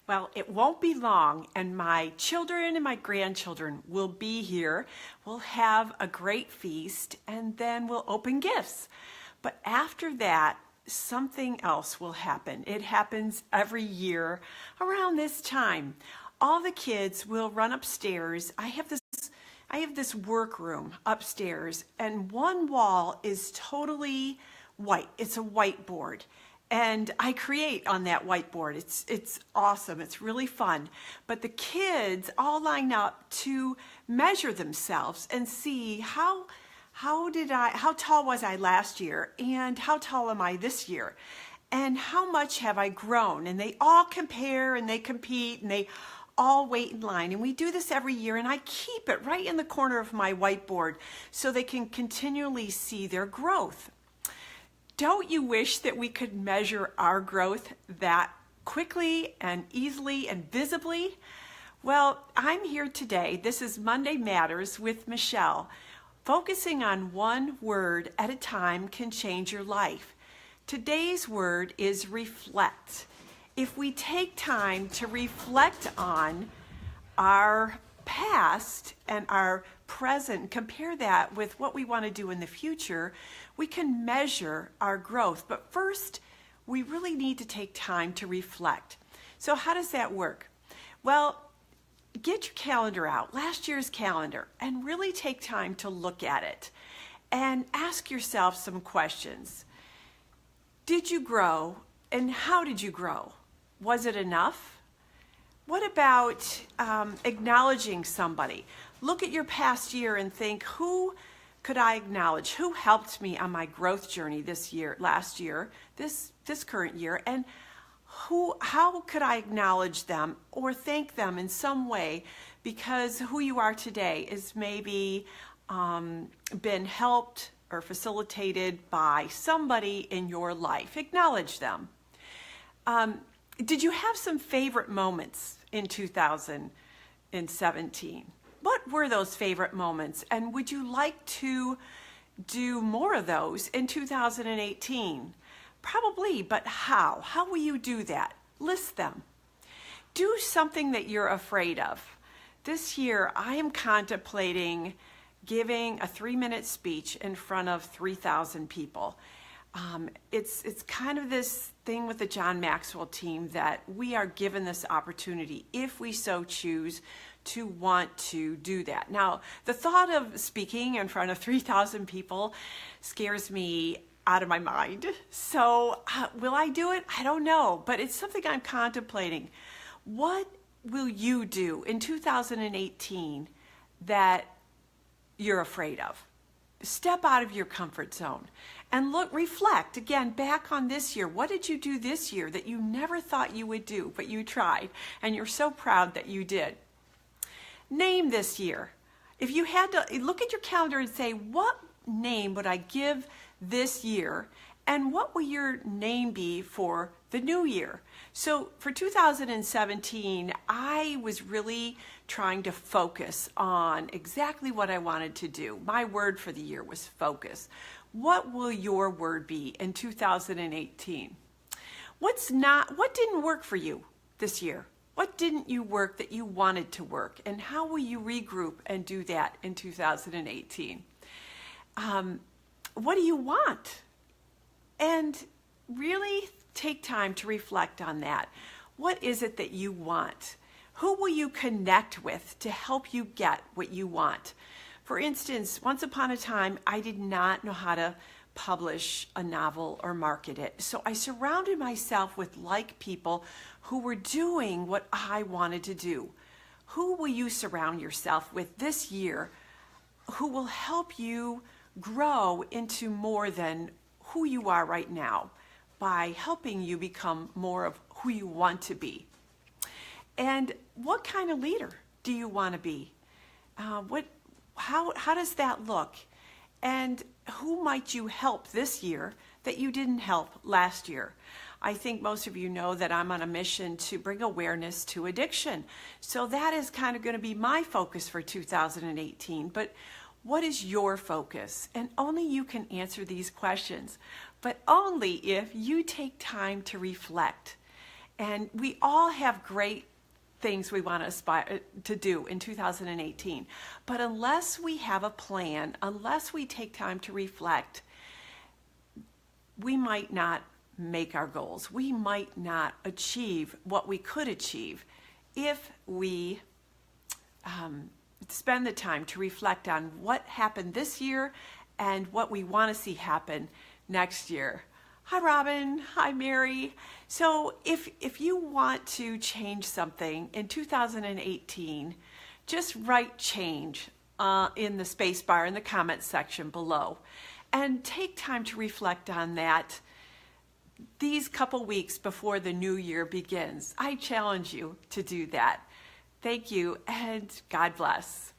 Well, it won't be long, and my children and my grandchildren will be here. We'll have a great feast, and then we'll open gifts. But after that, something else will happen. It happens every year around this time. All the kids will run upstairs. I have this workroom upstairs, and one wall is totally white. It's a whiteboard. And I create on that whiteboard. It's awesome. It's really fun. But the kids all line up to measure themselves and see how tall was I last year and how tall am I this year? And how much have I grown? And they all compare and they compete and they all wait in line. And we do this every year, and I keep it right in the corner of my whiteboard so they can continually see their growth. Don't you wish that we could measure our growth that quickly and easily and visibly? Well, I'm here today. This is Monday Matters with Michelle. Focusing on one word at a time can change your life. Today's word is reflect. If we take time to reflect on our past and our present, compare that with what we want to do in the future, we can measure our growth. But first, we really need to take time to reflect. So how does that work? Well, get your calendar out, last year's calendar, and really take time to look at it and ask yourself some questions. Did you grow, and how did you grow? Was it enough? What about acknowledging somebody? Look at your past year and think, who could I acknowledge? Who helped me on my growth journey this year, last year, this current year? And how could I acknowledge them or thank them in some way, because who you are today is maybe been helped or facilitated by somebody in your life. Acknowledge them. Did you have some favorite moments in 2017? What were those favorite moments? And would you like to do more of those in 2018? Probably, but how? How will you do that? List them. Do something that you're afraid of. This year, I am contemplating giving a 3-minute speech in front of 3,000 people. It's kind of this thing with the John Maxwell team that we are given this opportunity if we so choose to want to do that. Now, the thought of speaking in front of 3,000 people scares me out of my mind. So will I do it? I don't know, but it's something I'm contemplating. What will you do in 2018 that you're afraid of? Step out of your comfort zone and reflect again back on this year. What did you do this year that you never thought you would do, but you tried, and you're so proud that you did? Name this year. If you had to look at your calendar and say, what name would I give this year, and what will your name be for the new year? So for 2017, I was really trying to focus on exactly what I wanted to do. My word for the year was focus. What will your word be in 2018? What didn't work for you this year? What didn't you work that you wanted to work? And how will you regroup and do that in 2018? What do you want? And really take time to reflect on that. What is it that you want? Who will you connect with to help you get what you want? For instance, once upon a time, I did not know how to publish a novel or market it. So I surrounded myself with like people who were doing what I wanted to do. Who will you surround yourself with this year who will help you grow into more than who you are right now by helping you become more of who you want to be? And what kind of leader do you want to be? How does that look? And who might you help this year that you didn't help last year? I think most of you know that I'm on a mission to bring awareness to addiction. So that is kind of going to be my focus for 2018. But what is your focus? And only you can answer these questions, but only if you take time to reflect And we all have great things we want to aspire to do in 2018. But unless we have a plan, unless we take time to reflect, we might not make our goals. We might not achieve what we could achieve if we spend the time to reflect on what happened this year and what we want to see happen next year. Hi, Robin. Hi, Mary. So if you want to change something in 2018, just write change in the space bar in the comments section below and take time to reflect on that these couple weeks before the new year begins. I challenge you to do that. Thank you and God bless.